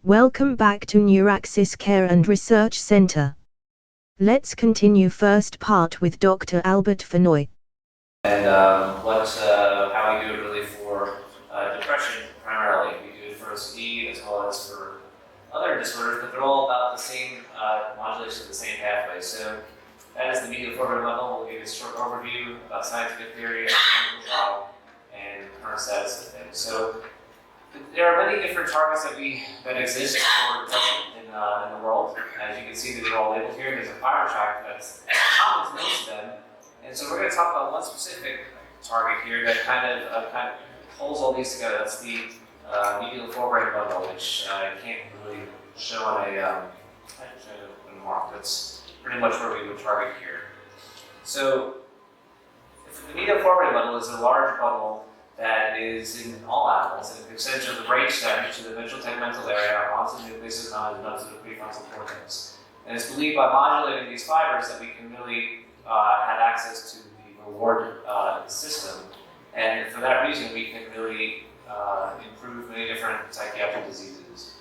Welcome back to NeuraXis Care and Research Center. Let's continue first part with Dr. Albert Fenoy. And how we do it really for depression primarily. We do it for OCD as well as for other disorders, but they're all about the same modulation of the same pathway. So that is the medial forebrain bundle. We'll give you a short overview about scientific theory, clinical trial, and current status of things. So there are many different targets that exist for depression in the world. As you can see, they're all labeled here. There's a fiber tract that's common to most of them. And so we're going to talk about one specific target here that kind of pulls all these together. That's the medial forebrain bundle, which I can't really show on a mark. That's pretty much where we would target here. So the medial forebrain bundle is a large bundle that is in all animals, and it extends from the brainstem to the ventral tegmental area, onto the nucleus accumbens, and onto the prefrontal cortex. And it's believed by modulating these fibers that we can really have access to the reward system, and for that reason we can really improve many different psychiatric diseases.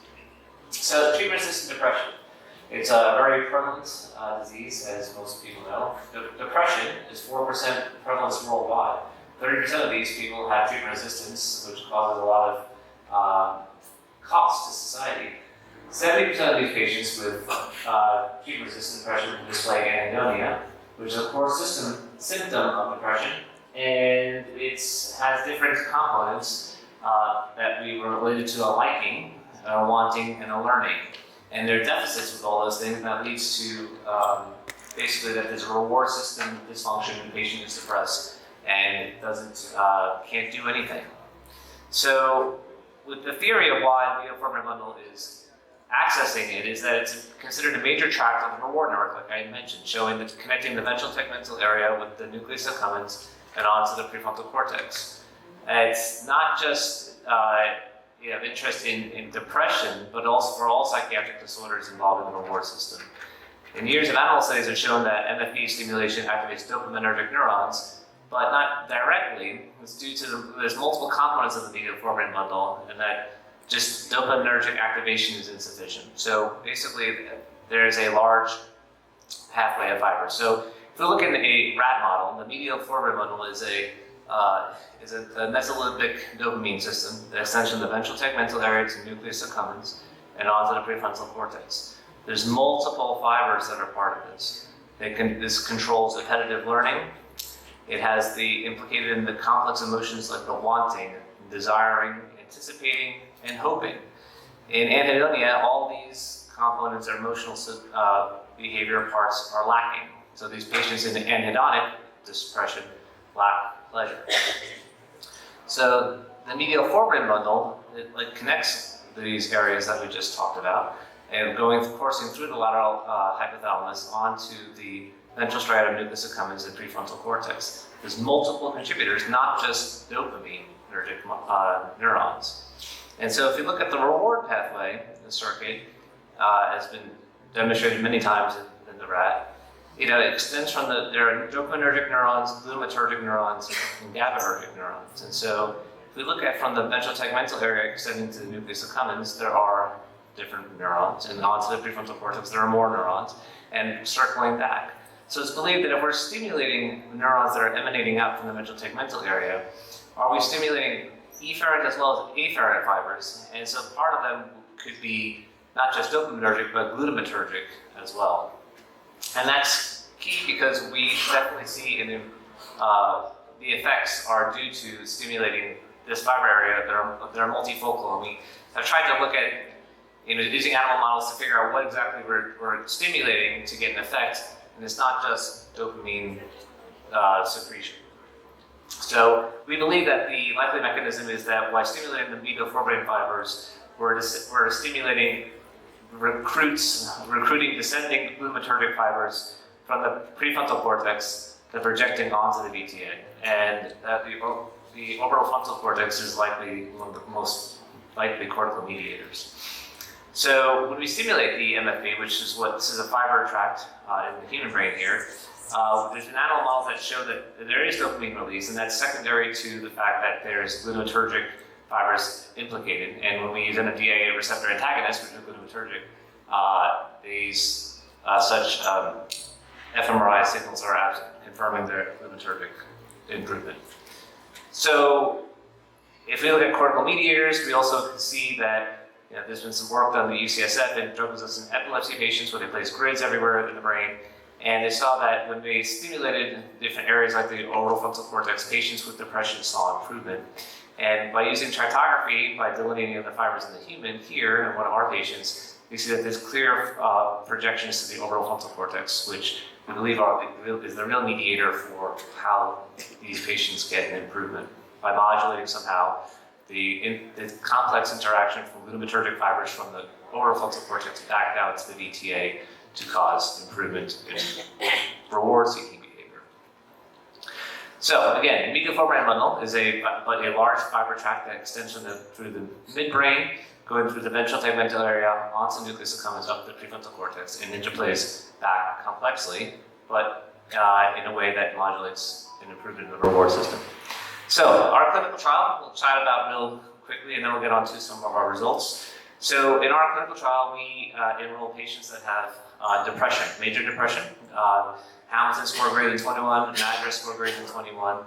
So treatment-resistant depression, it's a very prevalent disease, as most people know. Depression is 4% prevalence worldwide. 30% of these people have treatment resistance, which causes a lot of cost to society. 70% of these patients with treatment-resistant depression display anhedonia, which is, of course, a symptom of depression, and it has different components that we were related to a liking, a wanting, and a learning. And there are deficits with all those things, and that leads to basically that there's a reward system dysfunction when the patient is depressed and it can't do anything. So, with the theory of why the medial forebrain bundle is accessing it is that it's considered a major tract of the reward network, like I mentioned, showing that connecting the ventral tegmental area with the nucleus accumbens and onto the prefrontal cortex. And it's not just of interest in depression, but also for all psychiatric disorders involving the reward system. In years of animal studies have shown that MFE stimulation activates dopaminergic neurons, but not directly. It's due to there's multiple components of the medial forebrain bundle, and that just dopaminergic activation is insufficient. So basically, there's a large pathway of fibers. So if we look in a rat model, the medial forebrain bundle is a mesolimbic dopamine system that extends from the ventral tegmental area to nucleus accumbens and onto the prefrontal cortex. There's multiple fibers that are part of this. This controls appetitive learning. It has the implicated in the complex emotions like the wanting, desiring, anticipating, and hoping. In anhedonia, all these components or emotional behavior parts are lacking. So these patients in anhedonic depression lack pleasure. So the medial forebrain bundle, it connects these areas that we just talked about, and coursing through the lateral hypothalamus onto the ventral striatum, nucleus accumbens, and prefrontal cortex. There's multiple contributors, not just dopaminergic neurons. And so if you look at the reward pathway, the circuit has been demonstrated many times in the rat. It extends from there are dopaminergic neurons, glutamatergic neurons, and GABAergic neurons. And so if we look at from the ventral tegmental area extending to the nucleus accumbens, there are different neurons, and onto the prefrontal cortex there are more neurons, and circling back. So it's believed that if we're stimulating the neurons that are emanating out from the ventral tegmental area, are we stimulating efferent as well as afferent fibers? And so part of them could be not just dopaminergic, but glutamatergic as well. And that's key because we definitely see the effects are due to stimulating this fiber area that are multifocal. And we have tried to look at using animal models to figure out what exactly we're stimulating to get an effect. And it's not just dopamine secretion. So we believe that the likely mechanism is that by stimulating the medial forebrain fibers, we're stimulating recruiting descending glutamatergic fibers from the prefrontal cortex that are projecting onto the VTA. And the orbitofrontal cortex is likely one of the most likely cortical mediators. So when we stimulate the MFB, which is this is a fiber tract in the human brain here, there's an animal model that show that there is dopamine release, and that's secondary to the fact that there's glutamatergic fibers implicated. And when we use NMDA receptor antagonists, which are glutamatergic, these such fMRI signals are absent, confirming their glutamatergic improvement. So if we look at cortical mediators, we also can see that there's been some work done at UCSF in drug-resistant epilepsy patients where they placed grids everywhere in the brain. And they saw that when they stimulated different areas like the orbitofrontal cortex, patients with depression saw improvement. And by using tritography, by delineating the fibers in the human here in one of our patients, we see that there's clear projections to the orbitofrontal cortex, which we believe is the real mediator for how these patients get an improvement. By modulating somehow the complex interaction from glutamatergic fibers from the orbitofrontal cortex back down to the VTA to cause improvement in reward-seeking behavior. So again, medial forebrain bundle is a large fiber tract that extends through the midbrain, going through the ventral tegmental area, onto the nucleus accumbens, up the prefrontal cortex, and interplays back complexly, but in a way that modulates an improvement in the reward system. So our clinical trial, we'll chat about real quickly, and then we'll get on to some of our results. So in our clinical trial, we enroll patients that have depression, major depression, Hamilton score greater than 21, MADRS score greater than 21,